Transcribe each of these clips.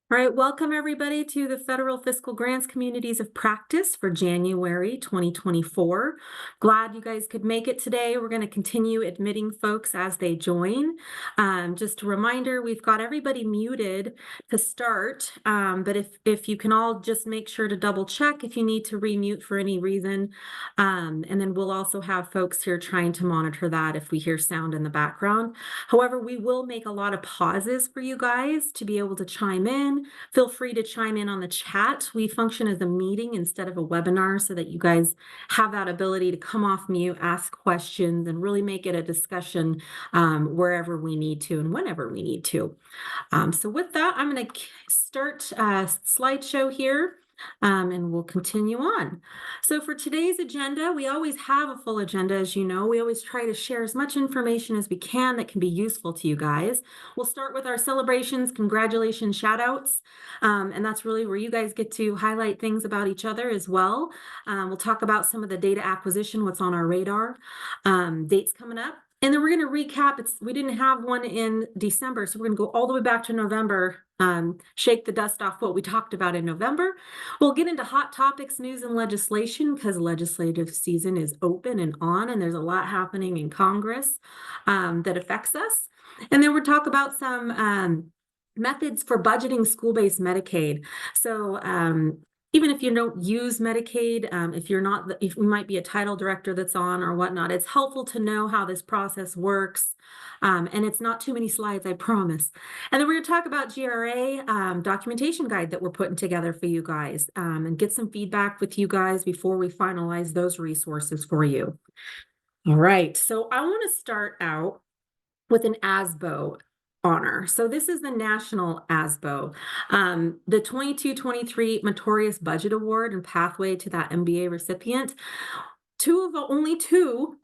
All right, welcome everybody to the Federal Fiscal Grants Communities of Practice for January 2024. Glad you guys could make it today. We're going to continue admitting folks as they join. Just a reminder, we've got everybody muted to start, but if you can all just make sure to double check if you need to remute for any reason. And then we'll also have folks here trying to monitor that if we hear sound in the background. However, we will make a lot of pauses for you guys to be able to chime in. Feel free to chime in on the chat. We function as a meeting instead of a webinar so that you guys have that ability to come off mute, ask questions, and really make it a discussion wherever we need to and whenever we need to. So with that, I'm going to start a slideshow here. And we'll continue on. So for today's agenda, we always have a full agenda, as you know. We always try to share as much information as we can that can be useful to you guys. We'll start with our celebrations, congratulations, shout outs. And that's really where you guys get to highlight things about each other as well. We'll talk about some of the data acquisition, what's on our radar, dates coming up. And then we're going to recap. We didn't have one in December, so we're going to go all the way back to November, shake the dust off what we talked about in November. We'll get into hot topics, news, and legislation because legislative season is open and on, and there's a lot happening in Congress that affects us. And then we'll talk about some methods for budgeting school-based Medicaid. So even if you don't use Medicaid, if you might be a title director that's on or whatnot, it's helpful to know how this process works. And it's not too many slides, I promise. And then we're going to talk about GRA documentation guide that we're putting together for you guys and get some feedback with you guys before we finalize those resources for you. All right, so I want to start out with an ASBO honor. So this is the National ASBO, the 22-23 Meritorious Budget Award and Pathway to that MBA recipient. Only two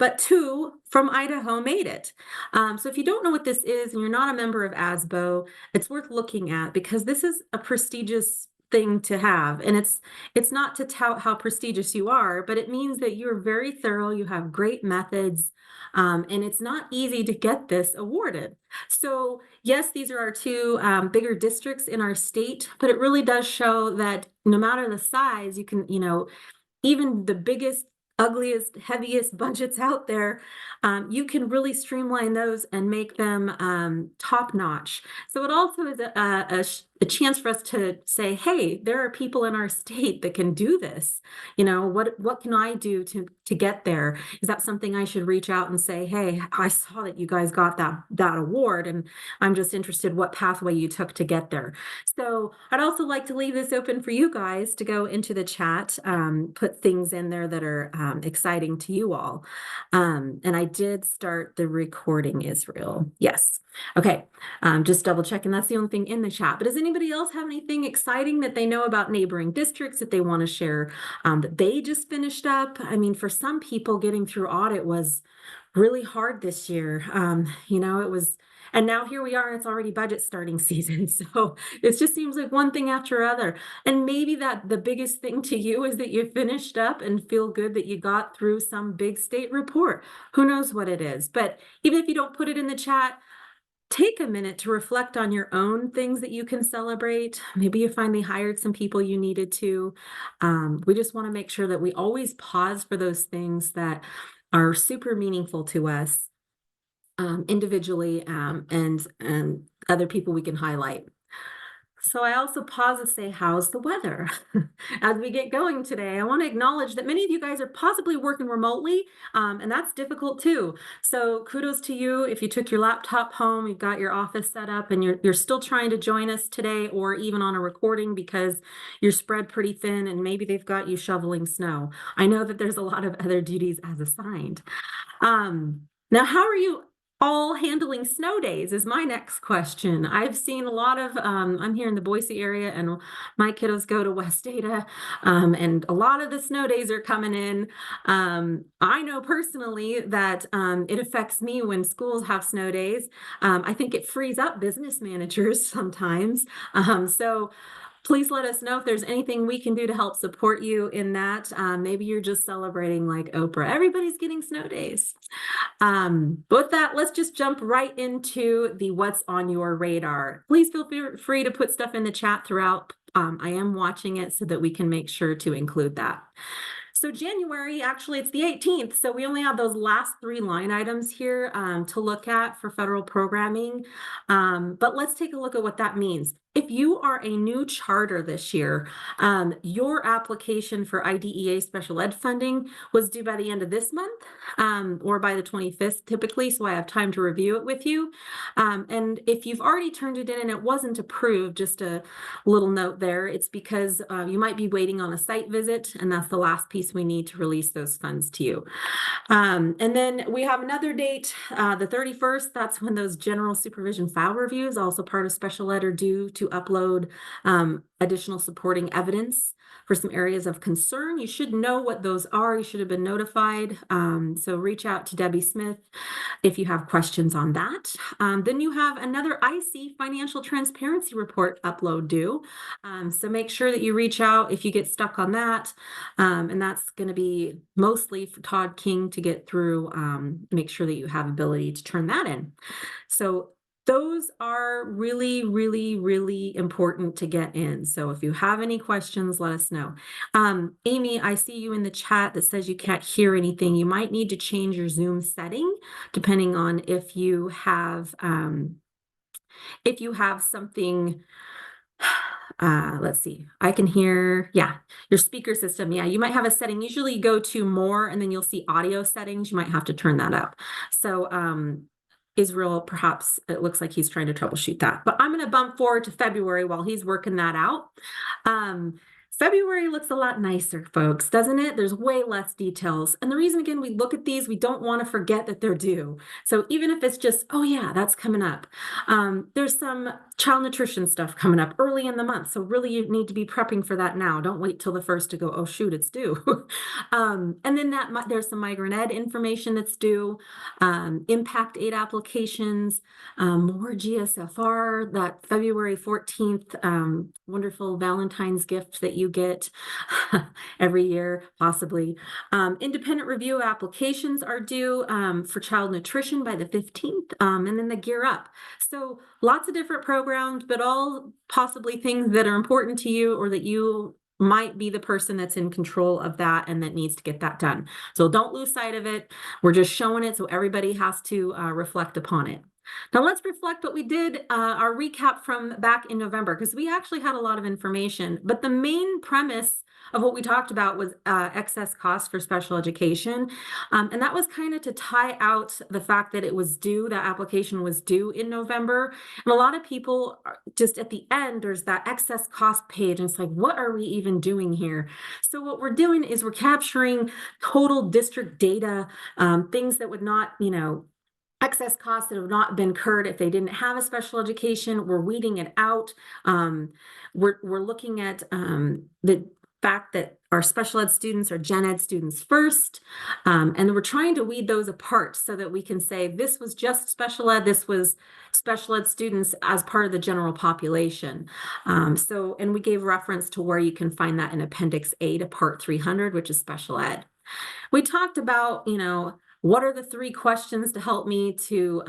from Idaho made it. So if you don't know what this is and you're not a member of ASBO, it's worth looking at because this is a prestigious thing to have. And it's not to tout how prestigious you are, but it means that you're very thorough, you have great methods, and it's not easy to get this awarded. So yes, these are our two bigger districts in our state, but it really does show that no matter the size, you can, even the biggest, ugliest, heaviest budgets out there, you can really streamline those and make them top notch. So it also is a chance for us to say, hey, there are people in our state that can do this. What can I do to get there? Is that something I should reach out and say, hey, I saw that you guys got that award and I'm just interested what pathway you took to get there. So I'd also like to leave this open for you guys to go into the chat, put things in there that are exciting to you all. And I did start the recording, Israel. Yes. Okay. Just double checking. That's the only thing in the chat. But does anybody else have anything exciting that they know about neighboring districts that they want to share that they just finished up? I mean, for some people, getting through audit was really hard this year. It was, and now here we are, and it's already budget starting season. So it just seems like one thing after other. And maybe that the biggest thing to you is that you finished up and feel good that you got through some big state report. Who knows what it is? But even if you don't put it in the chat, take a minute to reflect on your own things that you can celebrate. Maybe you finally hired some people you needed to. We just want to make sure that we always pause for those things that are super meaningful to us individually and other people we can highlight. So I also pause to say, how's the weather? As we get going today, I want to acknowledge that many of you guys are possibly working remotely, and that's difficult too. So kudos to you if you took your laptop home, you've got your office set up, and you're still trying to join us today or even on a recording because you're spread pretty thin and maybe they've got you shoveling snow. I know that there's a lot of other duties as assigned. Now, how are you all handling snow days is my next question. I've seen a lot of, I'm here in the Boise area and my kiddos go to West Ada, and a lot of the snow days are coming in. I know personally that it affects me when schools have snow days. I think it frees up business managers sometimes. So Please let us know if there's anything we can do to help support you in that. Maybe you're just celebrating like Oprah. Everybody's getting snow days. But with that, let's just jump right into the what's on your radar. Please feel free to put stuff in the chat throughout. I am watching it so that we can make sure to include that. So January, actually, it's the 18th. So we only have those last 3 line items here to look at for federal programming. But let's take a look at what that means. If you are a new charter this year, your application for IDEA special ed funding was due by the end of this month or by the 25th typically, so I have time to review it with you. And if you've already turned it in and it wasn't approved, just a little note there, it's because you might be waiting on a site visit, and that's the last piece we need to release those funds to you. And then we have another date, the 31st. That's when those general supervision file reviews, also part of special ed, are due to upload additional supporting evidence for some areas of concern. You should know what those are. You should have been notified. So reach out to Debbie Smith if you have questions on that. Then you have another IC financial transparency report upload due. So make sure that you reach out if you get stuck on that. And that's going to be mostly for Todd King to get through, make sure that you have ability to turn that in. So those are really, really, really important to get in. So if you have any questions, let us know. Amy, I see you in the chat that says you can't hear anything. You might need to change your Zoom setting depending on if you have something. Let's see. I can hear, yeah, your speaker system. Yeah, you might have a setting. Usually you go to more and then you'll see audio settings. You might have to turn that up. So Israel, perhaps it looks like he's trying to troubleshoot that. But I'm going to bump forward to February while he's working that out. February looks a lot nicer, folks, doesn't it? There's way less details. And the reason, again, we look at these, we don't want to forget that they're due. So even if it's just, oh yeah, that's coming up. There's some child nutrition stuff coming up early in the month. So really you need to be prepping for that now. Don't wait till the first to go, oh shoot, it's due. And then there's some migrant ed information that's due, impact aid applications, more GSFR, that February 14th wonderful Valentine's gift that you get every year, possibly. Independent review applications are due for child nutrition by the 15th, and then the Gear Up. So lots of different programs, but all possibly things that are important to you or that you might be the person that's in control of that and that needs to get that done. So don't lose sight of it. We're just showing it so everybody has to reflect upon it. Now let's reflect what we did, our recap from back in November, because we actually had a lot of information, but the main premise of what we talked about was excess costs for special education. And that was kind of to tie out the fact that it was due, that application was due in November. And a lot of people just at the end, there's that excess cost page. And it's like, what are we even doing here? So what we're doing is we're capturing total district data, things that would not, excess costs that have not been incurred if they didn't have a special education. We're weeding it out. We're looking at the fact that our special ed students are gen ed students first, and we're trying to weed those apart so that we can say this was just special ed, this was special ed students as part of the general population. And we gave reference to where you can find that in Appendix A to Part 300, which is special ed. We talked about, what are the 3 questions to help me to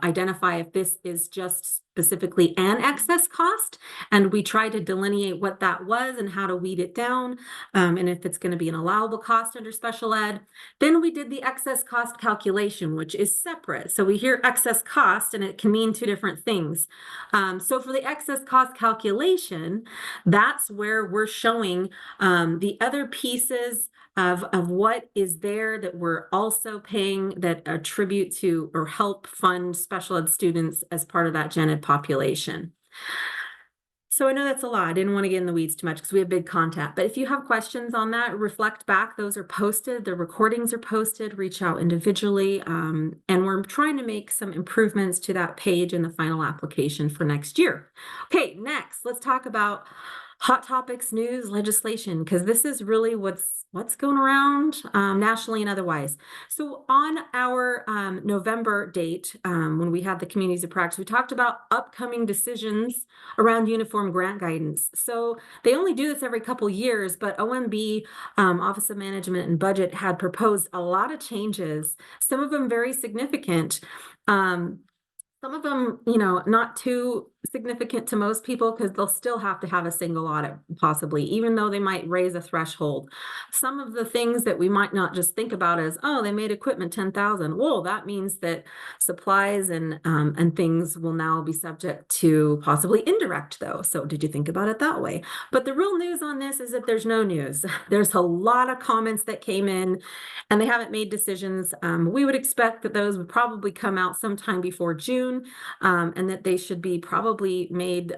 identify if this is just specifically an excess cost? And we tried to delineate what that was and how to weed it down, and if it's going to be an allowable cost under special ed. Then we did the excess cost calculation, which is separate. So we hear excess cost and it can mean 2 different things. So for the excess cost calculation, that's where we're showing the other pieces of what is there that we're also paying that attribute to or help fund special ed students as part of that gen ed population. So I know that's a lot. I didn't want to get in the weeds too much because we have big content. But if you have questions on that, reflect back. Those are posted. The recordings are posted. Reach out individually. And we're trying to make some improvements to that page in the final application for next year. Okay, next, let's talk about hot topics, news, legislation, because this is really what's going around nationally and otherwise. So on our November date, when we had the communities of practice, we talked about upcoming decisions around uniform grant guidance. So they only do this every couple years, but OMB, Office of Management and Budget, had proposed a lot of changes, some of them very significant. Um, some of them, not too significant to most people because they'll still have to have a single audit, possibly, even though they might raise a threshold. Some of the things that we might not just think about as, oh, they made equipment 10,000. Well, that means that supplies and things will now be subject to possibly indirect, though. So did you think about it that way? But the real news on this is that there's no news. There's a lot of comments that came in and they haven't made decisions. We would expect that those would probably come out sometime before June, and that they should be probably made.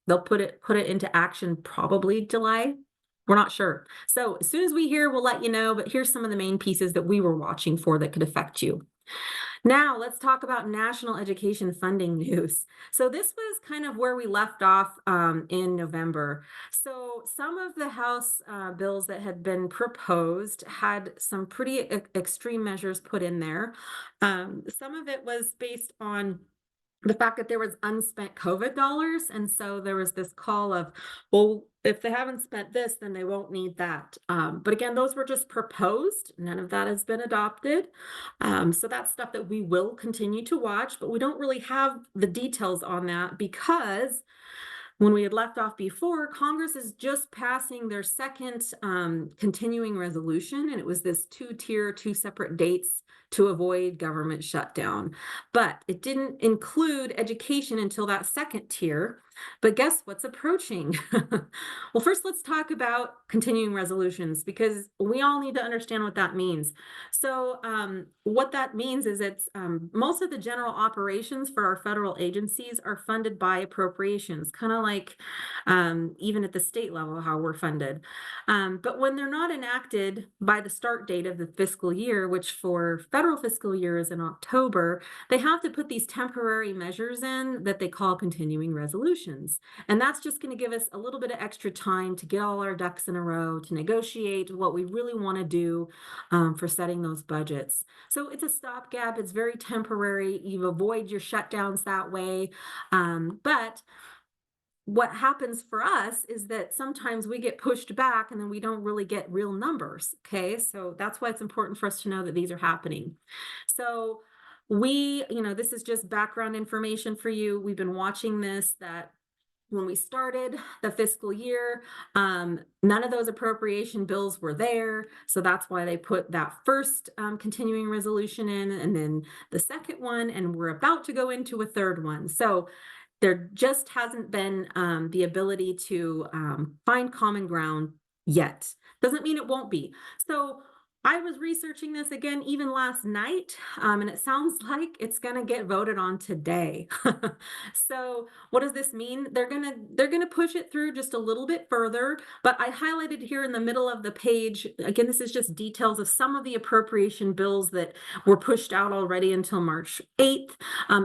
They'll put it into action probably July. We're not sure. So as soon as we hear, we'll let you know. But here's some of the main pieces that we were watching for that could affect you. Now let's talk about national education funding news. So this was kind of where we left off in November. So some of the House bills that had been proposed had some pretty extreme measures put in there. Some of it was based on the fact that there was unspent COVID dollars. And so there was this call of, well, if they haven't spent this, then they won't need that. But again, those were just proposed. None of that has been adopted. So that's stuff that we will continue to watch, but we don't really have the details on that because when we had left off before, Congress is just passing their second continuing resolution, and it was this two-tier, two separate dates to avoid government shutdown. But it didn't include education until that second tier. But guess what's approaching? Well, first let's talk about continuing resolutions because we all need to understand what that means. So what that means is it's most of the general operations for our federal agencies are funded by appropriations, kind of like even at the state level, how we're funded. But when they're not enacted by the start date of the fiscal year, which for federal fiscal year is in October, they have to put these temporary measures in that they call continuing resolutions. And that's just going to give us a little bit of extra time to get all our ducks in a row, to negotiate what we really want to do for setting those budgets. So it's a stopgap. It's very temporary. You avoid your shutdowns that way. But what happens for us is that sometimes we get pushed back and then we don't really get real numbers. Okay. So that's why it's important for us to know that these are happening. So this is just background information for you. We've been watching this, that when we started the fiscal year, none of those appropriation bills were there. So that's why they put that first continuing resolution in, and then the second one, and we're about to go into a third one. So there just hasn't been the ability to find common ground yet. Doesn't mean it won't be. So I was researching this again even last night, and it sounds like it's going to get voted on today. So what does this mean? They're gonna push it through just a little bit further, but I highlighted here in the middle of the page, again, this is just details of some of the appropriation bills that were pushed out already until March 8th.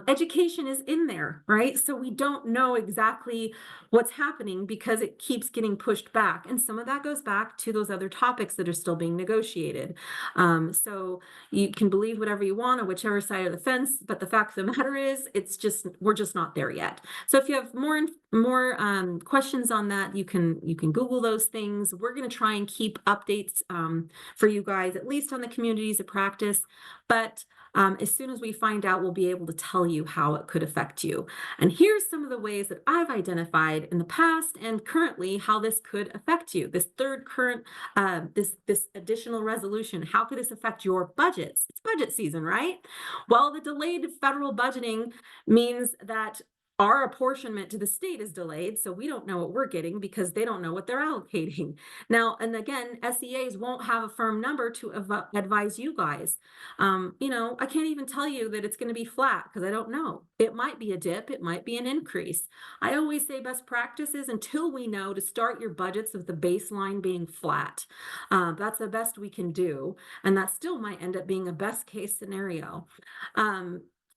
Education is in there, right? So we don't know exactly what's happening because it keeps getting pushed back. And some of that goes back to those other topics that are still being negotiated. So you can believe whatever you want on whichever side of the fence, but the fact of the matter is, we're just not there yet. So if you have more questions on that, you can Google those things. We're going to try and keep updates for you guys, at least on the communities of practice. But as soon as we find out, we'll be able to tell you how it could affect you. And here's some of the ways that I've identified in the past and currently how this could affect you. This third current, this additional resolution, how could this affect your budgets? It's budget season, right? Well, the delayed federal budgeting means that our apportionment to the state is delayed, so we don't know what we're getting because they don't know what they're allocating. Now, and again, SEAs won't have a firm number to advise you guys. I can't even tell you that it's going to be flat because I don't know. It might be a dip, it might be an increase. I always say best practices until we know to start your budgets with the baseline being flat. That's the best we can do, and that still might end up being a best case scenario.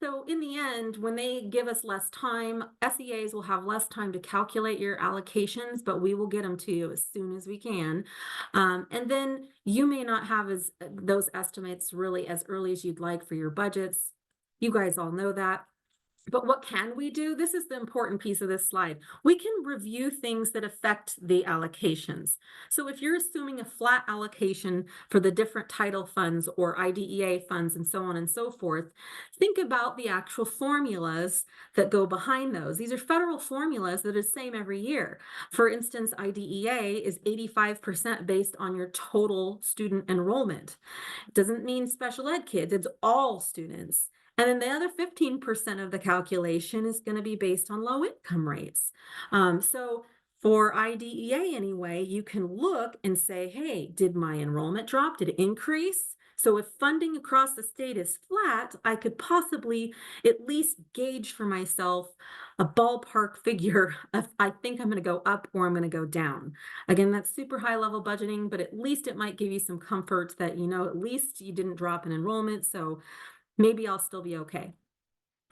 So in the end, when they give us less time, SEAs will have less time to calculate your allocations, but we will get them to you as soon as we can. And then you may not have those estimates really as early as you'd like for your budgets. You guys all know that. But what can we do? This is the important piece of this slide. We can review things that affect the allocations. So if you're assuming a flat allocation for the different title funds or IDEA funds and so on and so forth, think about the actual formulas that go behind those. These are federal formulas that are the same every year. For instance, IDEA is 85% based on your total student enrollment. It doesn't mean special ed kids, it's all students. And then the other 15% of the calculation is going to be based on low income rates. So for IDEA anyway, you can look and say, hey, did my enrollment drop? Did it increase? So if funding across the state is flat, I could possibly at least gauge for myself a ballpark figure of I think I'm going to go up or I'm going to go down. Again, that's super high level budgeting, but at least it might give you some comfort that, at least you didn't drop in enrollment. So maybe I'll still be okay.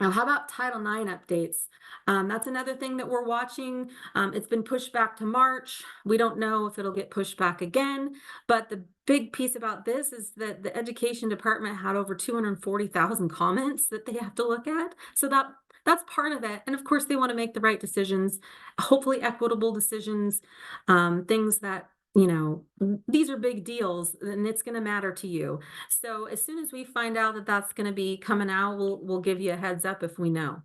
Now, how about Title IX updates? That's another thing that we're watching. It's been pushed back to March. We don't know if it'll get pushed back again, but the big piece about this is that the Education Department had over 240,000 comments that they have to look at. So that's part of it. And of course, they want to make the right decisions, hopefully equitable decisions, things that these are big deals and it's going to matter to you. So as soon as we find out that that's going to be coming out, we'll give you a heads up if we know.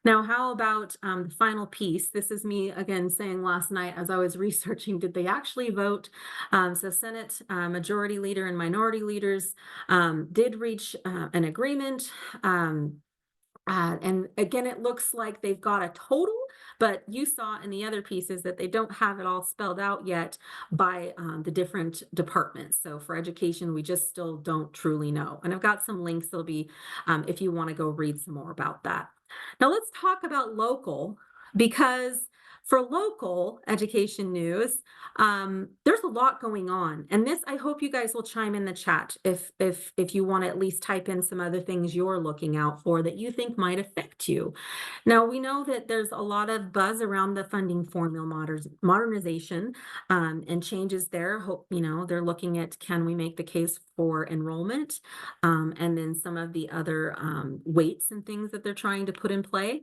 Now, how about the final piece? This is me again saying last night as I was researching, did they actually vote? So Senate Majority Leader and Minority Leaders did reach an agreement. And again, it looks like they've got a total, but you saw in the other pieces that they don't have it all spelled out yet by the different departments. So for education, we just still don't truly know. And I've got some links that'll be if you want to go read some more about that. Now let's talk about local, because for local education news, there's a lot going on. And this, I hope you guys will chime in the chat if you want to at least type in some other things you're looking out for that you think might affect you. Now, we know that there's a lot of buzz around the funding formula modernization and changes there. Hope, they're looking at, can we make the case for enrollment? And then some of the other weights and things that they're trying to put in play.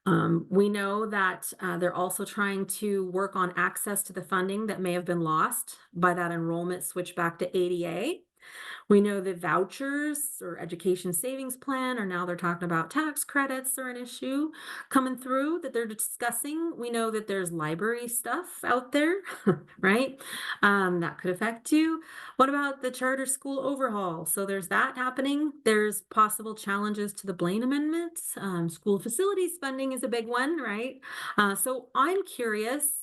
We know that they're also trying to work on access to the funding that may have been lost by that enrollment switch back to ADA. We know that vouchers or education savings plan, or now they're talking about tax credits are an issue coming through that they're discussing. We know that there's library stuff out there, right? That could affect you. What about the charter school overhaul? So there's that happening. There's possible challenges to the Blaine Amendment. School facilities funding is a big one, right? So I'm curious,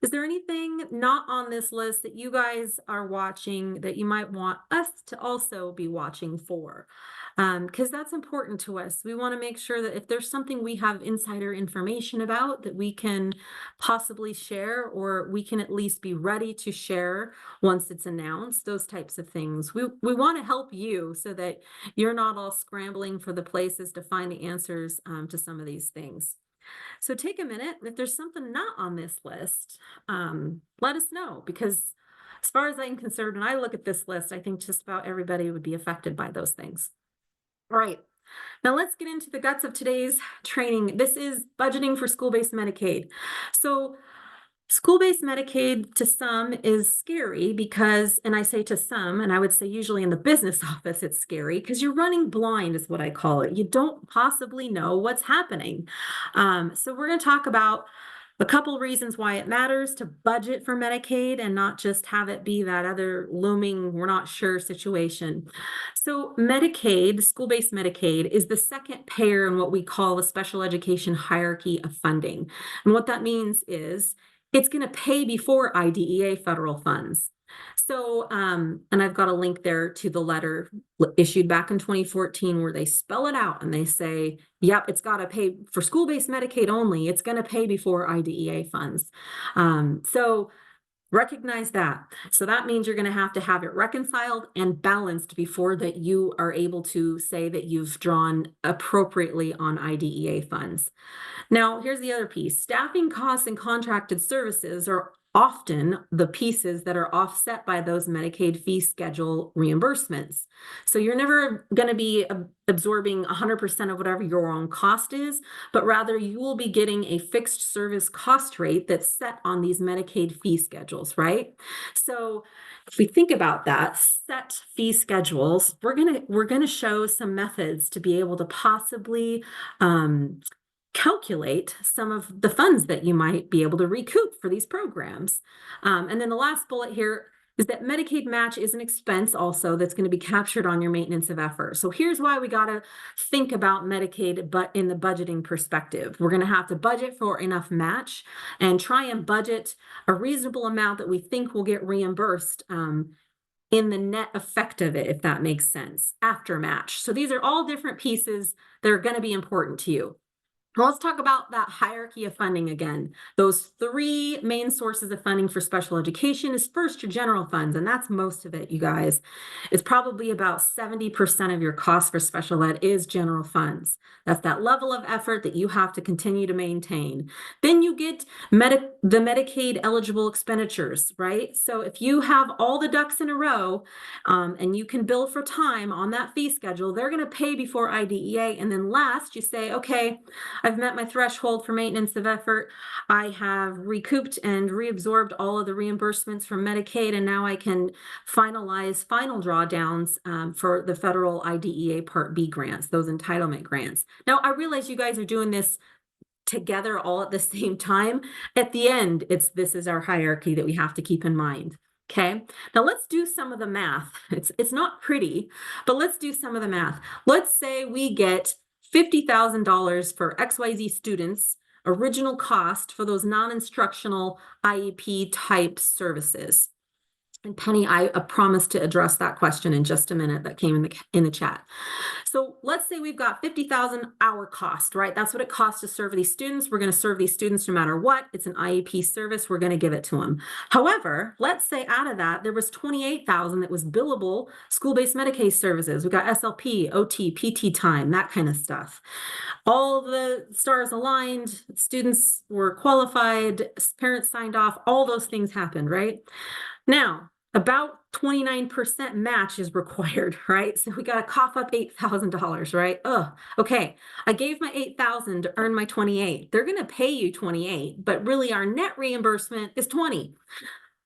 is there anything not on this list that you guys are watching that you might want us to also be watching for? Because that's important to us. We want to make sure that if there's something we have insider information about that we can possibly share, or we can at least be ready to share once it's announced, those types of things. We want to help you so that you're not all scrambling for the places to find the answers to some of these things. So take a minute. If there's something not on this list, let us know, because as far as I'm concerned, when I look at this list, I think just about everybody would be affected by those things. All right. Now let's get into the guts of today's training. This is budgeting for school-based Medicaid. So school-based Medicaid to some is scary because, and I say to some, and I would say usually in the business office, it's scary because you're running blind is what I call it. You don't possibly know what's happening. So we're going to talk about a couple reasons why it matters to budget for Medicaid and not just have it be that other looming, we're not sure situation. So Medicaid, school-based Medicaid, is the second payer in what we call the special education hierarchy of funding. And what that means is it's going to pay before IDEA federal funds. So, and I've got a link there to the letter issued back in 2014 where they spell it out and they say, yep, it's got to pay for school-based Medicaid only. It's going to pay before IDEA funds. So Recognize that. So that means you're going to have it reconciled and balanced before that you are able to say that you've drawn appropriately on IDEA funds. Now, here's the other piece. Staffing costs and contracted services are often the pieces that are offset by those Medicaid fee schedule reimbursements. So you're never going to be absorbing 100% of whatever your own cost is, but rather you will be getting a fixed service cost rate that's set on these Medicaid fee schedules, right? So if we think about that, set fee schedules, we're gonna show some methods to be able to possibly calculate some of the funds that you might be able to recoup for these programs. And then the last bullet here is that Medicaid match is an expense also that's going to be captured on your maintenance of effort. So here's why we got to think about Medicaid, but in the budgeting perspective. We're going to have to budget for enough match and try and budget a reasonable amount that we think will get reimbursed in the net effect of it, if that makes sense, after match. So these are all different pieces that are going to be important to you. Well, let's talk about that hierarchy of funding again. Those three main sources of funding for special education is first your general funds, and that's most of it, you guys. It's probably about 70% of your cost for special ed is general funds. That's that level of effort that you have to continue to maintain. Then you get the Medicaid eligible expenditures, right? So if you have all the ducks in a row and you can bill for time on that fee schedule, they're going to pay before IDEA. And then last, you say, okay, I've met my threshold for maintenance of effort. I have recouped and reabsorbed all of the reimbursements from Medicaid, and now I can finalize final drawdowns for the federal IDEA Part B grants, those entitlement grants. Now, I realize you guys are doing this together all at the same time. At the end, this is our hierarchy that we have to keep in mind. Okay, now let's do some of the math. It's not pretty, but let's do some of the math. Let's say we get $50,000 for XYZ students, original cost for those non-instructional IEP type services. And Penny, I promise to address that question in just a minute that came in the chat. So let's say we've got 50,000 hour cost, right? That's what it costs to serve these students. We're going to serve these students no matter what. It's an IEP service. We're going to give it to them. However, let's say out of that, there was 28,000 that was billable school-based Medicaid services. We got SLP, OT, PT time, that kind of stuff. All the stars aligned, students were qualified, parents signed off, all those things happened, right? Now, about 29% match is required, right? So we got to cough up $8,000, right? Okay. I gave my 8,000 to earn my 28. They're going to pay you 28, but really our net reimbursement is 20.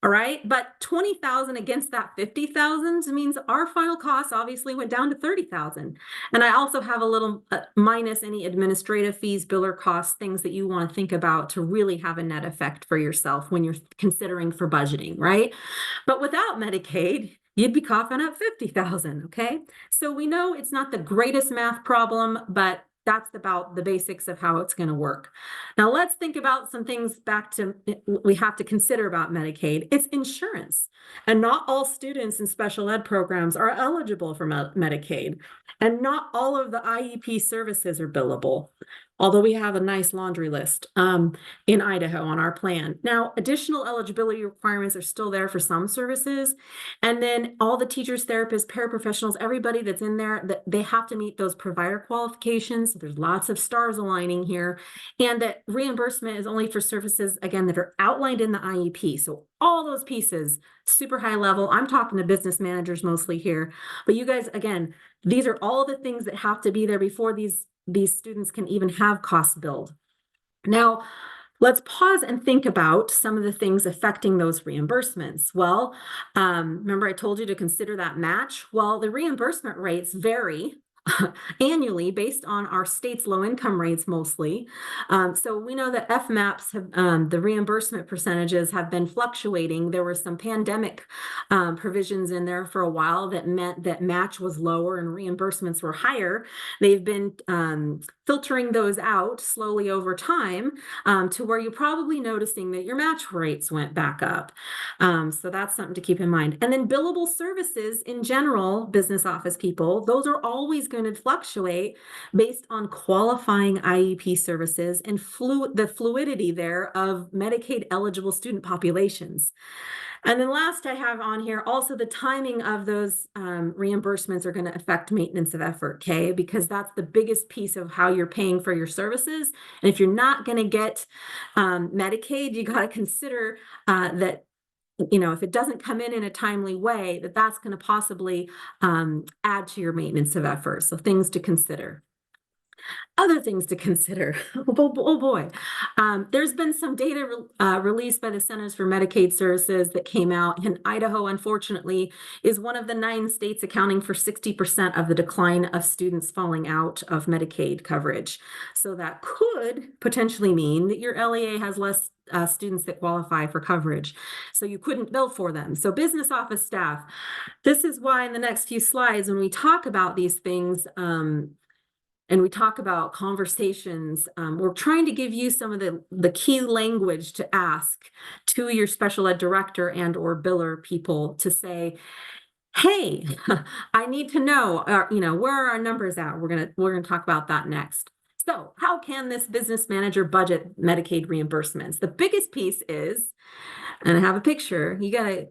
All right, but 20,000 against that 50,000 means our final cost obviously went down to 30,000. And I also have a little minus any administrative fees, biller costs, things that you want to think about to really have a net effect for yourself when you're considering for budgeting, right? But without Medicaid, you'd be coughing up 50,000, okay? So we know it's not the greatest math problem, but that's about the basics of how it's going to work. Now let's think about some things we have to consider about Medicaid. It's insurance, and not all students in special ed programs are eligible for Medicaid, and not all of the IEP services are billable, although we have a nice laundry list in Idaho on our plan. Now, additional eligibility requirements are still there for some services. And then all the teachers, therapists, paraprofessionals, everybody that's in there, they have to meet those provider qualifications. There's lots of stars aligning here. And that reimbursement is only for services, again, that are outlined in the IEP. So all those pieces, super high level. I'm talking to business managers mostly here. But you guys, again, these are all the things that have to be there before these students can even have costs billed. Now, let's pause and think about some of the things affecting those reimbursements. Well, remember I told you to consider that match? Well, the reimbursement rates vary annually based on our state's low income rates mostly. So we know that FMAPs have, the reimbursement percentages have been fluctuating. There were some pandemic provisions in there for a while that meant that match was lower and reimbursements were higher. They've been filtering those out slowly over time to where you're probably noticing that your match rates went back up. So that's something to keep in mind. And then billable services in general, business office people, those are always going going to fluctuate based on qualifying IEP services and the fluidity there of Medicaid eligible student populations. And then last I have on here, also the timing of those reimbursements are going to affect maintenance of effort, okay? Because that's the biggest piece of how you're paying for your services. And if you're not going to get Medicaid, you got to consider that, if it doesn't come in a timely way, that's going to possibly add to your maintenance of effort. So things to consider. Other things to consider. Oh boy. There's been some data released by the Centers for Medicaid Services that came out, and Idaho, unfortunately, is one of the 9 states accounting for 60% of the decline of students falling out of Medicaid coverage. So that could potentially mean that your LEA has less students that qualify for coverage. So you couldn't bill for them. So business office staff, this is why in the next few slides, when we talk about these things, and we talk about conversations, we're trying to give you some of the key language to ask to your special ed director and or biller people to say, hey, I need to know, where are our numbers at? We're gonna talk about that next. So how can this business manager budget Medicaid reimbursements? The biggest piece is, and I have a picture, you gotta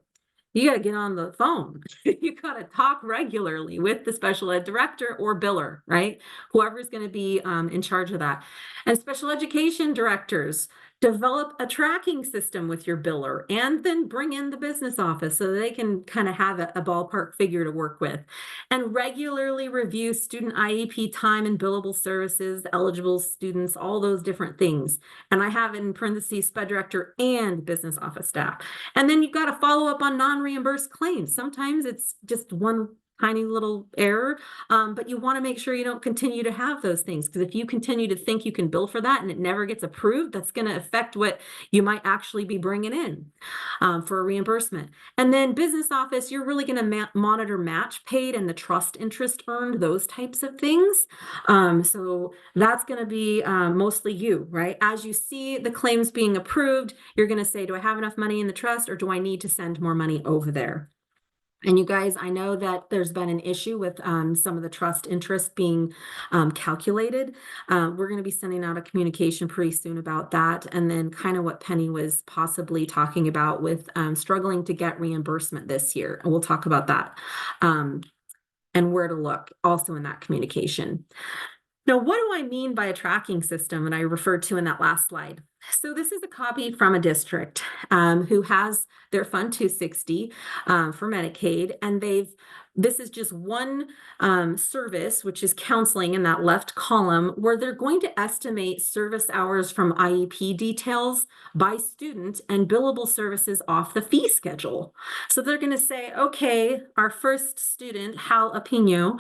get on the phone. You got to talk regularly with the special ed director or biller, right? Whoever's going to be in charge of that. And special education directors, develop a tracking system with your biller and then bring in the business office so they can kind of have a ballpark figure to work with. And regularly review student IEP time and billable services, eligible students, all those different things. And I have in parentheses sped director and business office staff. And then you've got to follow up on non-reimbursed claims. Sometimes it's just one tiny little error, but you want to make sure you don't continue to have those things, because if you continue to think you can bill for that and it never gets approved, that's going to affect what you might actually be bringing in for a reimbursement. And then business office, you're really going to monitor match paid and the trust interest earned, those types of things. So that's going to be mostly you, right? As you see the claims being approved, you're going to say, do I have enough money in the trust, or do I need to send more money over there? And you guys, I know that there's been an issue with some of the trust interest being calculated. We're going to be sending out a communication pretty soon about that. And then kind of what Penny was possibly talking about with struggling to get reimbursement this year. And we'll talk about that and where to look also in that communication. Now, what do I mean by a tracking system? And I referred to in that last slide. So this is a copy from a district who has their Fund 260 for Medicaid, and this is just one service, which is counseling in that left column, where they're going to estimate service hours from IEP details by student and billable services off the fee schedule. So they're going to say, okay, our first student, Hal Apino,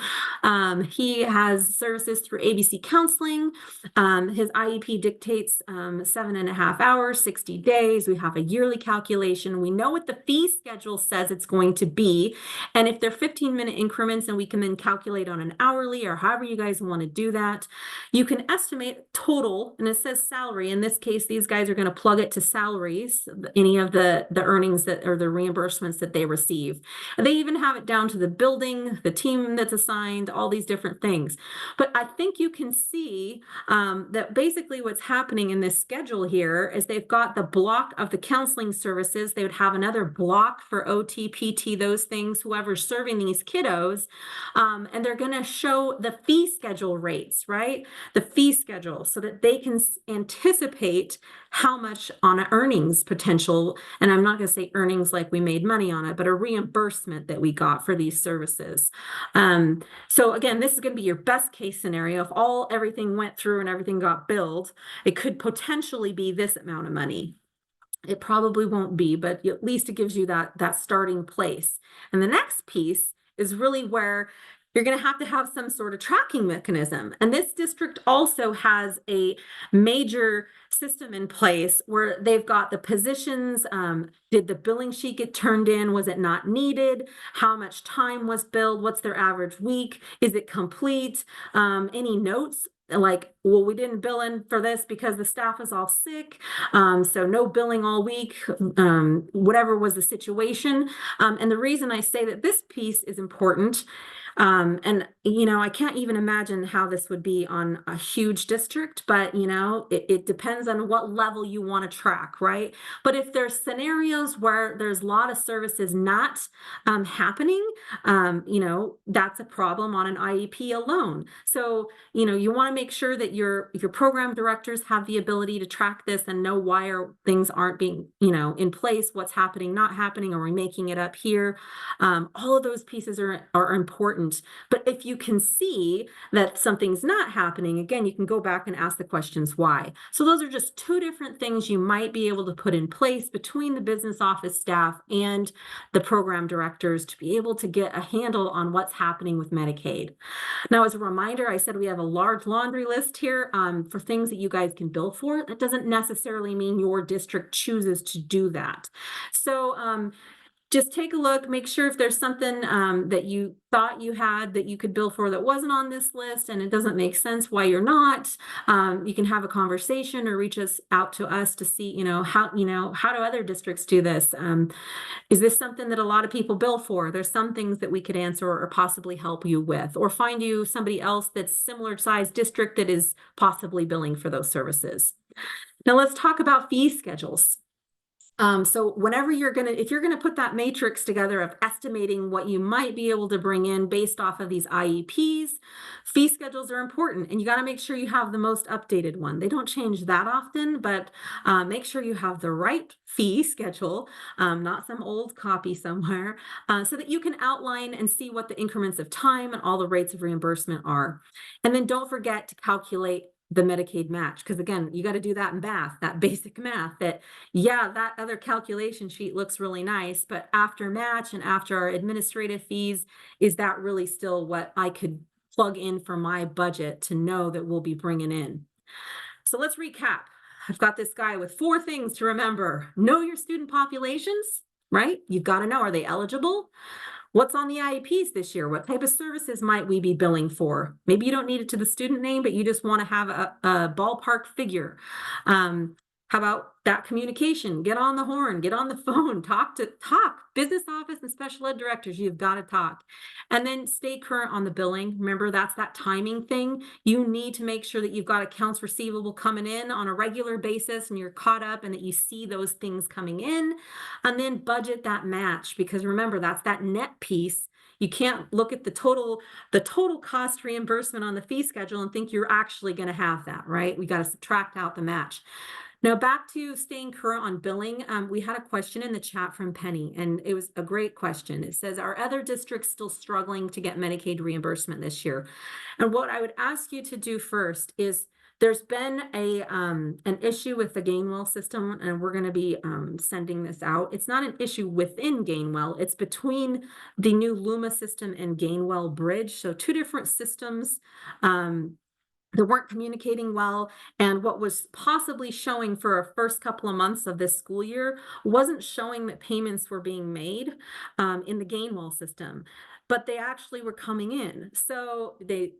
he has services through ABC Counseling. His IEP dictates 7.5 hours, 60 days. We have a yearly calculation. We know what the fee schedule says it's going to be. And if they're 15-minute increments, and we can then calculate on an hourly or however you guys want to do that, you can estimate total, and it says salary. In this case, these guys are going to plug it to salaries, any of the earnings that or the reimbursements that they receive. And they even have it down to the building, the team that's assigned, all these different things. But I think you can see that basically what's happening in this schedule here is they've got the block of the counseling services. They would have another block for OT, PT, those things, whoever's serving these kiddos, and they're going to show the fee schedule rates, right? The fee schedule, so that they can anticipate how much on an earnings potential, and I'm not going to say earnings like we made money on it, but a reimbursement that we got for these services. So again, this is going to be your best case scenario. If everything went through and everything got billed, it could potentially be this amount of money. It probably won't be, but at least it gives you that starting place. And the next piece is really where you're going to have some sort of tracking mechanism. And this district also has a major system in place where they've got the positions. Did the billing sheet get turned in? Was it not needed? How much time was billed? What's their average week? Is it complete? Any notes? Like, well, we didn't bill in for this because the staff is all sick. So no billing all week, whatever was the situation. And the reason I say that this piece is important, And, you know, I can't even imagine how this would be on a huge district, but, you know, it depends on what level you want to track, right? But if there's scenarios where there's a lot of services not happening, you know, that's a problem on an IEP alone. So, you know, you want to make sure that your program directors have the ability to track this and know why things aren't being, you know, in place, what's happening, not happening, are we making it up here? All of those pieces are important. But if you can see that something's not happening, again, you can go back and ask the questions why. So those are just two different things you might be able to put in place between the business office staff and the program directors to be able to get a handle on what's happening with Medicaid. Now, as a reminder, I said we have a large laundry list here for things that you guys can bill for. That doesn't necessarily mean your district chooses to do that. So just take a look, make sure if there's something that you thought you had that you could bill for that wasn't on this list and it doesn't make sense why you're not. You can have a conversation or reach out to us to see, how do other districts do this? Is this something that a lot of people bill for? There's some things that we could answer or possibly help you with, or find you somebody else that's similar size district that is possibly billing for those services. Now let's talk about fee schedules. So whenever if you're gonna put that matrix together of estimating what you might be able to bring in based off of these IEPs, fee schedules are important, and you got to make sure you have the most updated one. They don't change that often, but make sure you have the right fee schedule, not some old copy somewhere, so that you can outline and see what the increments of time and all the rates of reimbursement are. And then don't forget to calculate the Medicaid match, because again, you got to do that in math, that basic math, that that other calculation sheet looks really nice, but after match and after our administrative fees, is that really still what I could plug in for my budget to know that we'll be bringing in? So let's recap. I've got this guy with 4 things to remember. Know your student populations, right? You've got to know, are they eligible? What's on the IEPs this year? What type of services might we be billing for? Maybe you don't need it to the student name, but you just want to have a ballpark figure. How about that communication? Get on the horn, get on the phone, talk. Business office and special ed directors, you've got to talk. And then stay current on the billing. Remember, that's that timing thing. You need to make sure that you've got accounts receivable coming in on a regular basis and you're caught up and that you see those things coming in. And then budget that match, because remember, that's that net piece. You can't look at the total cost reimbursement on the fee schedule and think you're actually going to have that, right? We got to subtract out the match. Now back to staying current on billing. We had a question in the chat from Penny, and it was a great question. It says, are other districts still struggling to get Medicaid reimbursement this year? And what I would ask you to do first is, there's been an issue with the Gainwell system, and we're going to be sending this out. It's not an issue within Gainwell. It's between the new Luma system and Gainwell Bridge. So 2 different systems that weren't communicating well, and what was possibly showing for our first couple of months of this school year wasn't showing that payments were being made in the Gainwell system, but they actually were coming in. So they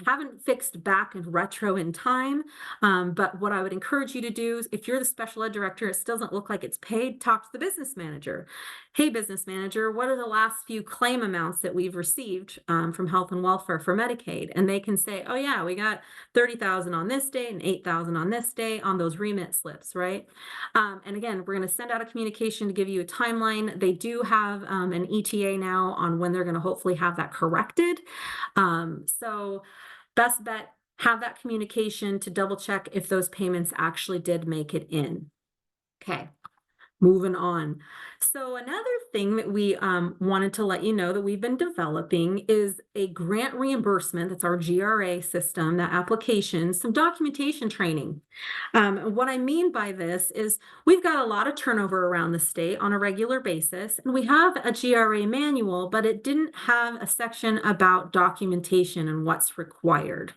haven't fixed back and retro in time. But what I would encourage you to do is, if you're the special ed director, it still doesn't look like it's paid, talk to the business manager. Hey, business manager, what are the last few claim amounts that we've received from health and welfare for Medicaid? And they can say, oh yeah, we got 30,000 on this day and 8,000 on this day on those remit slips, right? And again, we're going to send out a communication to give you a timeline. They do have an ETA now on when they're going to hopefully have that corrected. So best bet, have that communication to double check if those payments actually did make it in. Okay. Moving on. So another thing that we wanted to let you know that we've been developing is a grant reimbursement. That's our GRA system, that application, some documentation training. What I mean by this is we've got a lot of turnover around the state on a regular basis, and we have a GRA manual, but it didn't have a section about documentation and what's required.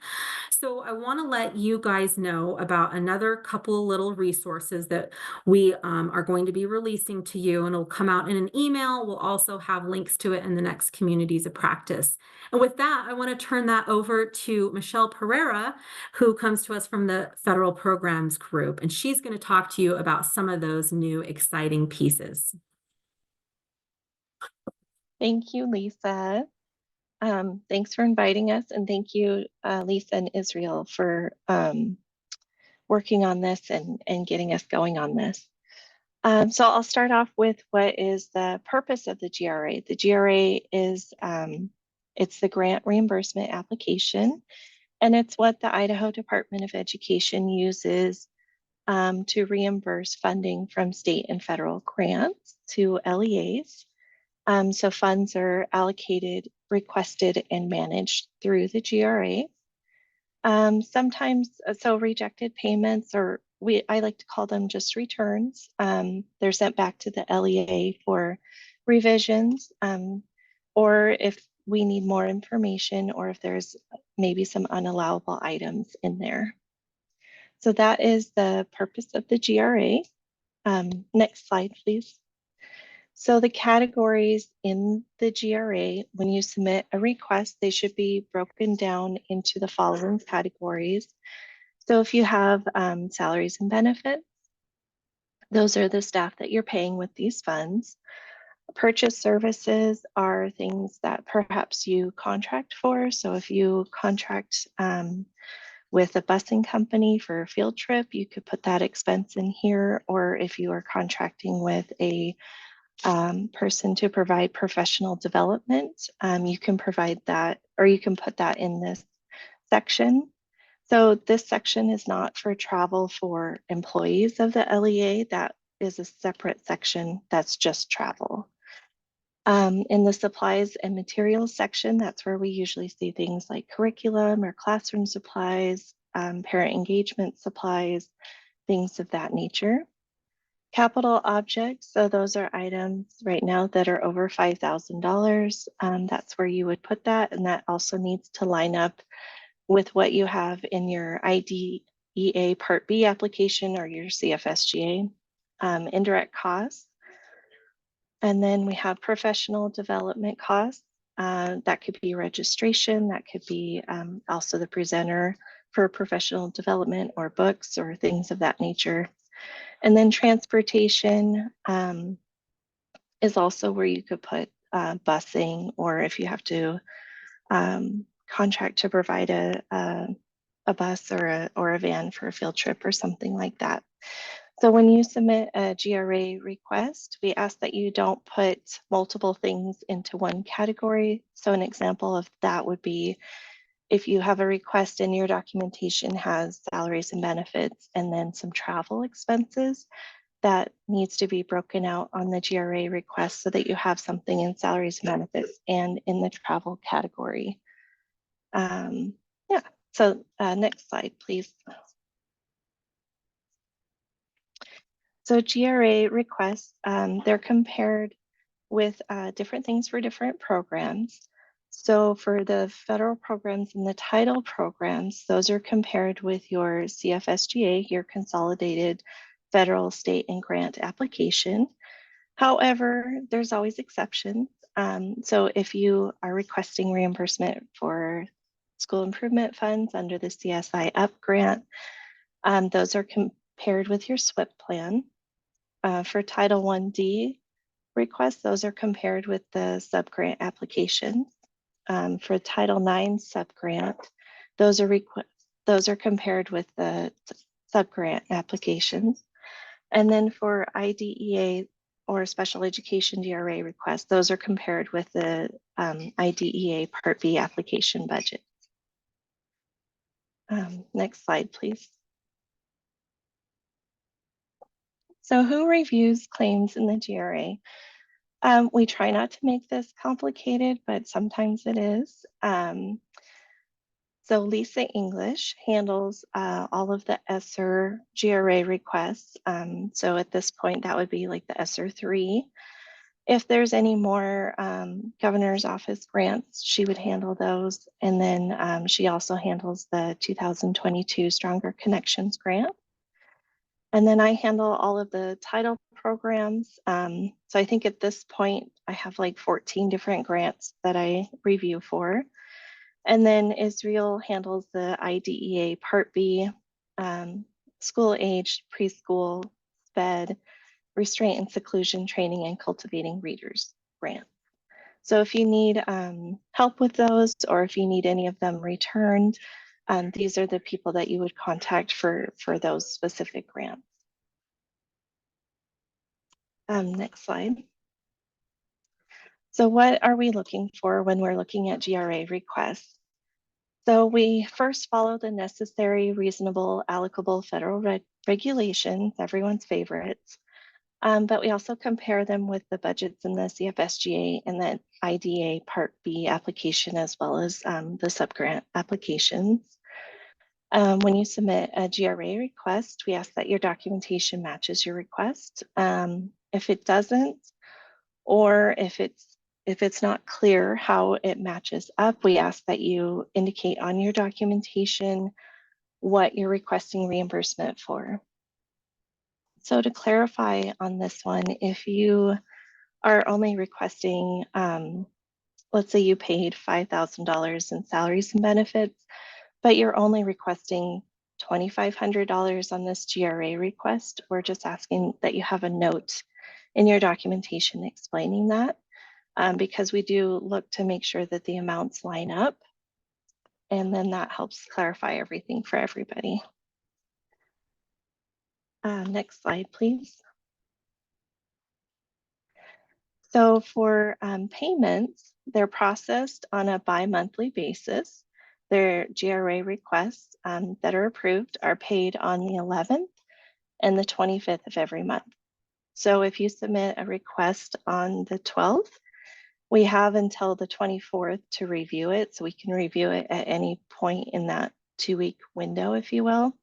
So I want to let you guys know about another couple of little resources that we are going to be releasing to you, and it'll come out in an email. We'll also have links to it in the next communities of practice. And with that, I want to turn that over to Michelle Pereira, who comes to us from the Federal Programs Group, and she's going to talk to you about some of those new exciting pieces. Thank you, Lisa. Thanks for inviting us, and thank you, Lisa and Israel, for working on this and getting us going on this. So I'll start off with what is the purpose of the GRA. The GRA is, it's the Grant Reimbursement Application, and it's what the Idaho Department of Education uses to reimburse funding from state and federal grants to LEAs. So funds are allocated, requested, and managed through the GRA. Sometimes, so rejected payments, or I like to call them just returns, they're sent back to the LEA for revisions, or if we need more information, or if there's maybe some unallowable items in there. So that is the purpose of the GRA. Next slide, please. So the categories in the GRA, when you submit a request, they should be broken down into the following categories. So if you have salaries and benefits, those are the staff that you're paying with these funds. Purchase services are things that perhaps you contract for. So if you contract with a busing company for a field trip, you could put that expense in here. Or if you are contracting with a person to provide professional development, you can provide that, or you can put that in this section. So this section is not for travel for employees of the LEA. That is a separate section that's just travel. In the supplies and materials section, that's where we usually see things like curriculum or classroom supplies, parent engagement supplies, things of that nature. Capital objects, so those are items right now that are over $5,000. That's where you would put that, and that also needs to line up with what you have in your IDEA Part B application or your CFSGA. Indirect costs. And then we have professional development costs. That could be registration, that could be also the presenter for professional development or books or things of that nature. And then transportation is also where you could put busing, or if you have to contract to provide a bus or a van for a field trip or something like that. So when you submit a GRA request, we ask that you don't put multiple things into one category. So an example of that would be if you have a request and your documentation has salaries and benefits and then some travel expenses, that needs to be broken out on the GRA request so that you have something in salaries and benefits and in the travel category. Yeah, so next slide, please. So GRA requests, they're compared with different things for different programs. So for the federal programs and the title programs, those are compared with your CFSGA, your consolidated federal, state, and grant application. However, there's always exceptions. So if you are requesting reimbursement for school improvement funds under the CSI UP grant, those are compared with your SWIP plan. For Title 1D requests, those are compared with the subgrant application. For Title IX subgrant, those are compared with the subgrant applications. And then for IDEA or special education GRA requests, those are compared with the IDEA Part B application budget. Next slide, please. So who reviews claims in the GRA? We try not to make this complicated, but sometimes it is. So Lisa English handles all of the ESSER GRA requests. So at this point, that would be like the ESSER 3. If there's any more governor's office grants, she would handle those. And then she also handles the 2022 Stronger Connections grant. And then I handle all of the title programs. So I think at this point, I have like 14 different grants that I review for. And then Israel handles the IDEA Part B, school age, preschool, SPED, restraint and seclusion training, and cultivating readers grant. So if you need help with those, or if you need any of them returned, these are the people that you would contact for those specific grants. Next slide. So what are we looking for when we're looking at GRA requests? So we first follow the necessary, reasonable, applicable federal regulations, everyone's favorites. But we also compare them with the budgets in the CFSGA and the IDA Part B application, as well as the subgrant applications. When you submit a GRA request, we ask that your documentation matches your request. If it doesn't, or if it's not clear how it matches up, we ask that you indicate on your documentation what you're requesting reimbursement for. So to clarify on this one, if you are only requesting, let's say you paid $5,000 in salaries and benefits, but you're only requesting $2,500 on this GRA request, we're just asking that you have a note in your documentation explaining that, because we do look to make sure that the amounts line up, and then that helps clarify everything for everybody. Next slide, please. So for payments, they're processed on a bi-monthly basis. Their GRA requests that are approved are paid on the 11th and the 25th of every month. So if you submit a request on the 12th, we have until the 24th to review it. So we can review it at any point in that 2-week window, if you will.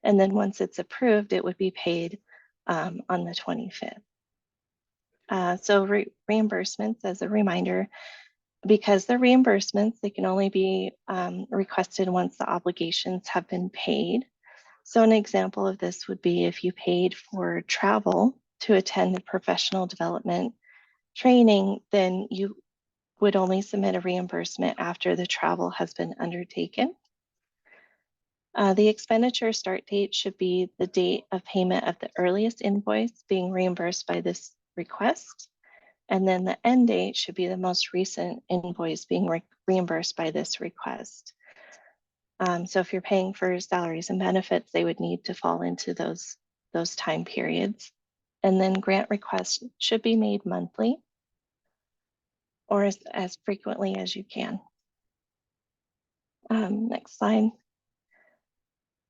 And then once it's approved, it would be paid on the 25th. So reimbursements, as a reminder, because they're reimbursements, they can only be requested once the obligations have been paid. So an example of this would be if you paid for travel to attend a professional development training, then you would only submit a reimbursement after the travel has been undertaken. The expenditure start date should be the date of payment of the earliest invoice being reimbursed by this request. And then the end date should be the most recent invoice being reimbursed by this request. So if you're paying for salaries and benefits, they would need to fall into those time periods. And then grant requests should be made monthly or as frequently as you can. Next slide.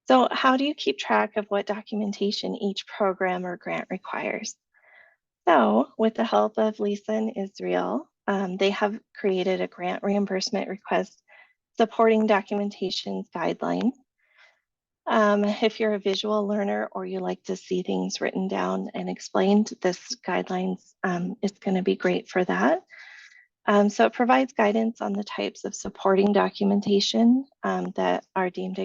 So how do you keep track of what documentation each program or grant requires? So with the help of Lisa and Israel, they have created a grant reimbursement request supporting documentation guidelines. If you're a visual learner or you like to see things written down and explained, this guidelines is going to be great for that. So it provides guidance on the types of supporting documentation that are deemed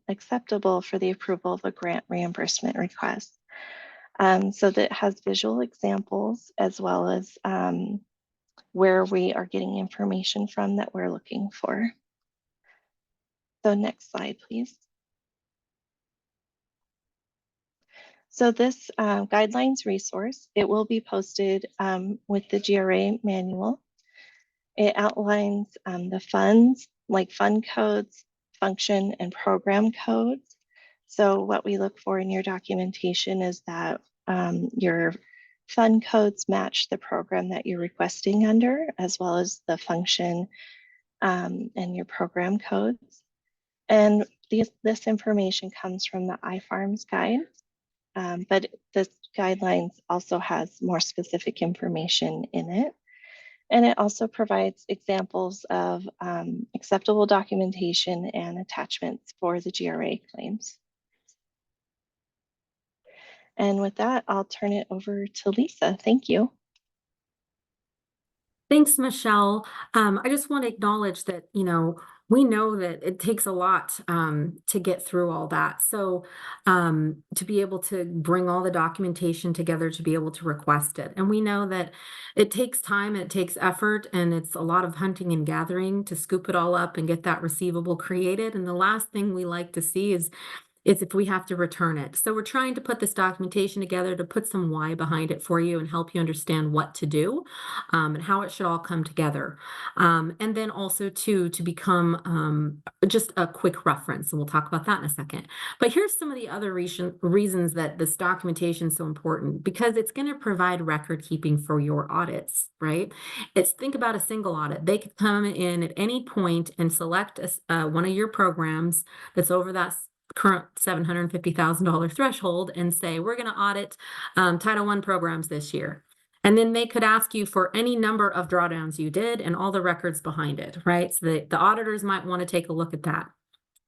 acceptable for the approval of a grant reimbursement request. So that has visual examples as well as where we are getting information from that we're looking for. So next slide, please. So this guidelines resource, it will be posted with the GRA manual. It outlines the funds, like fund codes, function and program codes. So what we look for in your documentation is that your fund codes match the program that you're requesting under, as well as the function and your program codes. And this information comes from the iFarms guide, but this guidelines also has more specific information in it. And it also provides examples of acceptable documentation and attachments for the GRA claims. And with that, I'll turn it over to Lisa. Thank you. Thanks, Michelle. I just want to acknowledge that, we know that it takes a lot to get through all that. So to be able to bring all the documentation together to be able to request it. And we know that it takes time, it takes effort, and it's a lot of hunting and gathering to scoop it all up and get that receivable created. And the last thing we like to see is is if we have to return it. So we're trying to put this documentation together to put some why behind it for you and help you understand what to do, and how it should all come together. And then also to become just a quick reference, and we'll talk about that in a second. But here's some of the other reasons that this documentation is so important, because it's going to provide record keeping for your audits, right? Think about a single audit. They could come in at any point and select one of your programs that's over that current $750,000 threshold and say, we're going to audit Title I programs this year. And then they could ask you for any number of drawdowns you did and all the records behind it, right? So the auditors might want to take a look at that.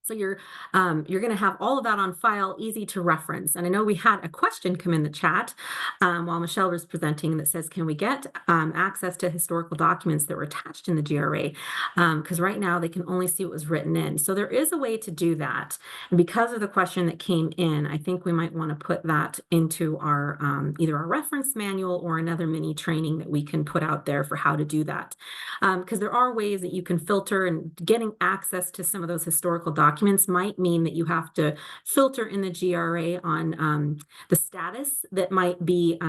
So you're going to have all of that on file, easy to reference. And I know we had a question come in the chat while Michelle was presenting that says, can we get access to historical documents that were attached in the GRA? Because right now they can only see what was written in. So there is a way to do that. And because of the question that came in, I think we might want to put that into our either our reference manual or another mini training that we can put out there for how to do that. Because there are ways that you can filter, and getting access to some of those historical documents might mean that you have to filter in the GRA on the status that might be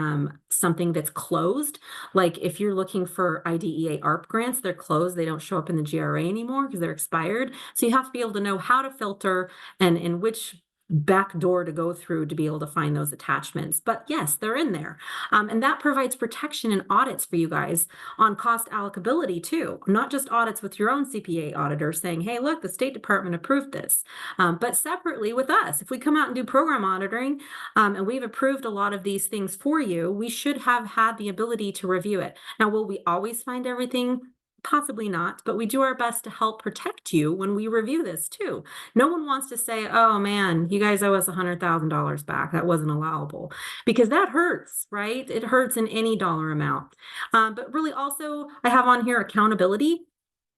something that's closed. Like if you're looking for IDEA ARP grants, they're closed. They don't show up in the GRA anymore because they're expired. So you have to be able to know how to filter and in which back door to go through to be able to find those attachments. But yes, they're in there. And that provides protection and audits for you guys on cost allocability too, not just audits with your own CPA auditor saying, hey, look, the State Department approved this, but separately with us. If we come out and do program auditing and we've approved a lot of these things for you, we should have had the ability to review it. Now, will we always find everything? Possibly not, but we do our best to help protect you when we review this too. No one wants to say, oh man, you guys owe us $100,000 back. That wasn't allowable, because that hurts, right? It hurts in any dollar amount. But really also I have on here accountability.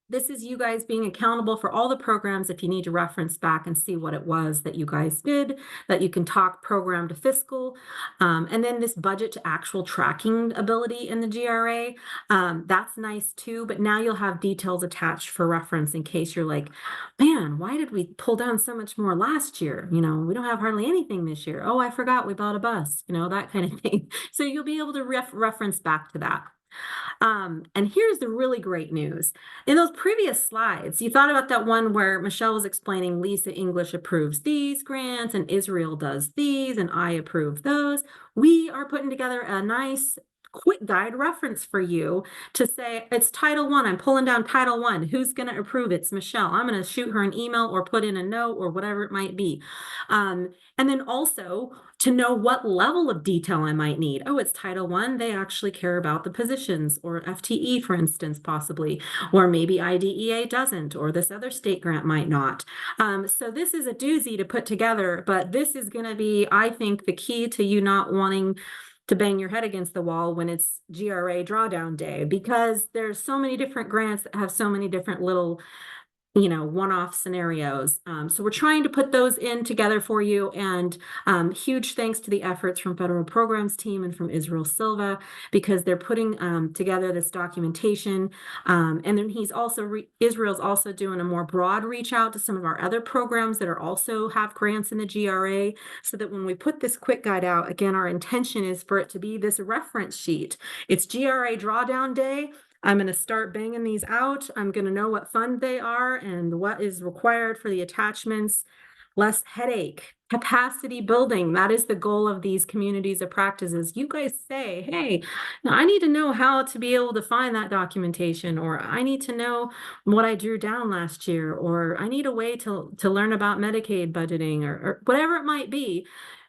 This is you guys being accountable for all the programs. If you need to reference back and see what it was that you guys did, that you can talk program to fiscal. And then this budget to actual tracking ability in the GRA, that's nice too, but now you'll have details attached for reference in case you're like, man, why did we pull down so much more last year? You know, we don't have hardly anything this year. Oh, I forgot we bought a bus, you know, that kind of thing. So you'll be able to reference back to that. And here's the really great news. In those previous slides, you thought about that one where Michelle was explaining Lisa English approves these grants and Israel does these and I approve those. We are putting together a nice quick guide reference for you to say it's Title I. I'm pulling down Title I. Who's going to approve it? It's Michelle. I'm going to shoot her an email or put in a note or whatever it might be. And then also to know what level of detail I might need. Oh, it's Title I. They actually care about the positions, or FTE, for instance, possibly, or maybe IDEA doesn't, or this other state grant might not. So this is a doozy to put together, but this is going to be, I think, the key to you not wanting to bang your head against the wall when it's GRA drawdown day, because there's so many different grants that have so many different little, you know, one-off scenarios. So we're trying to put those in together for you, and huge thanks to the efforts from Federal Programs team and from Israel Silva, because they're putting together this documentation. And then Israel's also doing a more broad reach out to some of our other programs that are also have grants in the GRA, so that when we put this quick guide out, again, our intention is for it to be this reference sheet. It's GRA drawdown day. I'm going to start banging these out. I'm going to know what fund they are and what is required for the attachments. Less headache, capacity building. That is the goal of these communities of practices. You guys say, hey, now I need to know how to be able to find that documentation, or I need to know what I drew down last year, or I need a way to learn about Medicaid budgeting, or whatever it might be.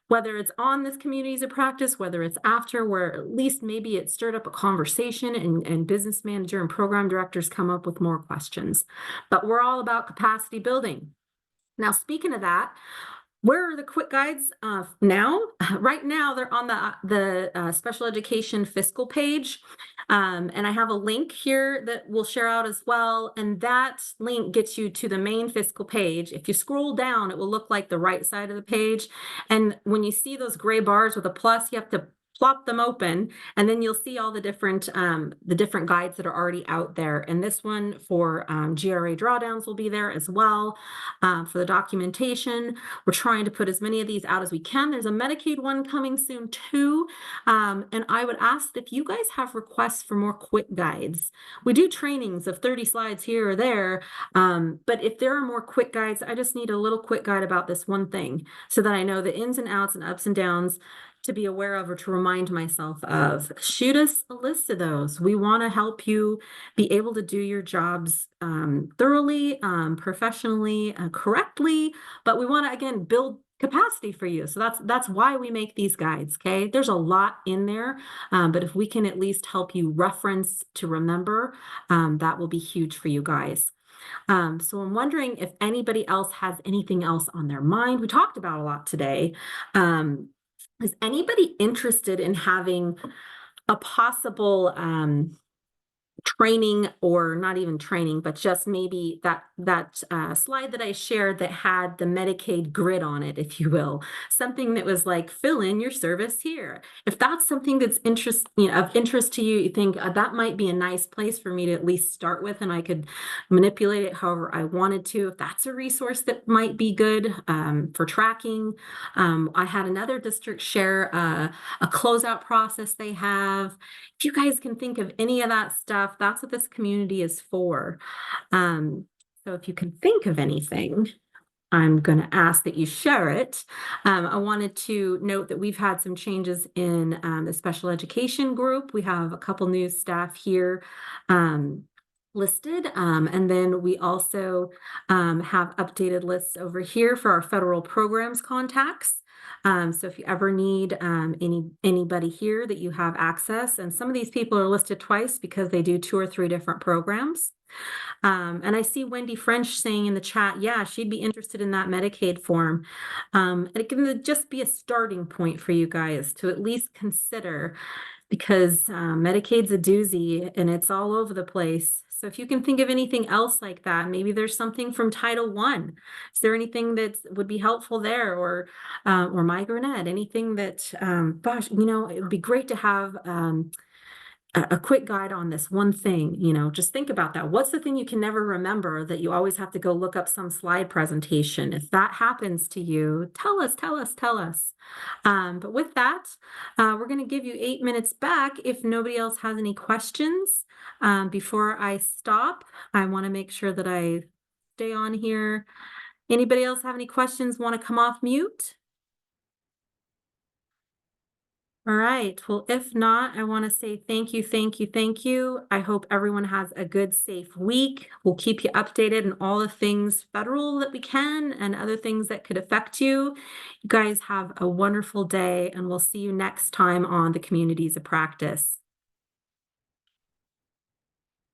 Whether it's on this communities of practice, whether it's after, where at least maybe it stirred up a conversation and business manager and program directors come up with more questions. But we're all about capacity building. Now, speaking of that, where are the quick guides now? Right now, they're on the special education fiscal page. And I have a link here that we'll share out as well. And that link gets you to the main fiscal page. If you scroll down, it will look like the right side of the page. And when you see those gray bars with a plus, you have to plop them open, and then you'll see all the different guides that are already out there. And this one for GRA drawdowns will be there as well. For the documentation, we're trying to put as many of these out as we can. There's a Medicaid one coming soon too. And I would ask if you guys have requests for more quick guides. We do trainings of 30 slides here or there, but if there are more quick guides, I just need a little quick guide about this one thing so that I know the ins and outs and ups and downs to be aware of or to remind myself of. Shoot us a list of those. We want to help you be able to do your jobs thoroughly, professionally, correctly, but we want to, again, build capacity for you. So that's why we make these guides, okay? There's a lot in there, but if we can at least help you reference to remember, that will be huge for you guys. So I'm wondering if anybody else has anything else on their mind. We talked about a lot today. Is anybody interested in having a possible training, or not even training, but just maybe that slide that I shared that had the Medicaid grid on it, if you will, something that was like, fill in your service here. If that's something that's of interest to you, you think that might be a nice place for me to at least start with, and I could manipulate it however I wanted to. If that's a resource that might be good for tracking. I had another district share a closeout process they have. If you guys can think of any of that stuff, that's what this community is for. So if you can think of anything, I'm going to ask that you share it. I wanted to note that we've had some changes in the special education group. We have a couple new staff here listed. And then we also have updated lists over here for our federal programs contacts. So if you ever need anybody here that you have access, and some of these people are listed twice because they do 2 or 3 different programs. And I see Wendy French saying in the chat, yeah, she'd be interested in that Medicaid form. And it can just be a starting point for you guys to at least consider, because Medicaid's a doozy and it's all over the place. So if you can think of anything else like that, maybe there's something from Title I. Is there anything that would be helpful there, or migrant ed, anything that, gosh, it would be great to have a quick guide on this one thing. Just think about that. What's the thing you can never remember that you always have to go look up some slide presentation? If that happens to you, tell us. But with that, we're going to give you 8 minutes back if nobody else has any questions. Before I stop, I want to make sure that I stay on here. Anybody else have any questions, want to come off mute? All right. Well, if not, I want to say thank you. I hope everyone has a good, safe week. We'll keep you updated on all the things federal that we can and other things that could affect you. You guys have a wonderful day, and we'll see you next time on the Communities of Practice.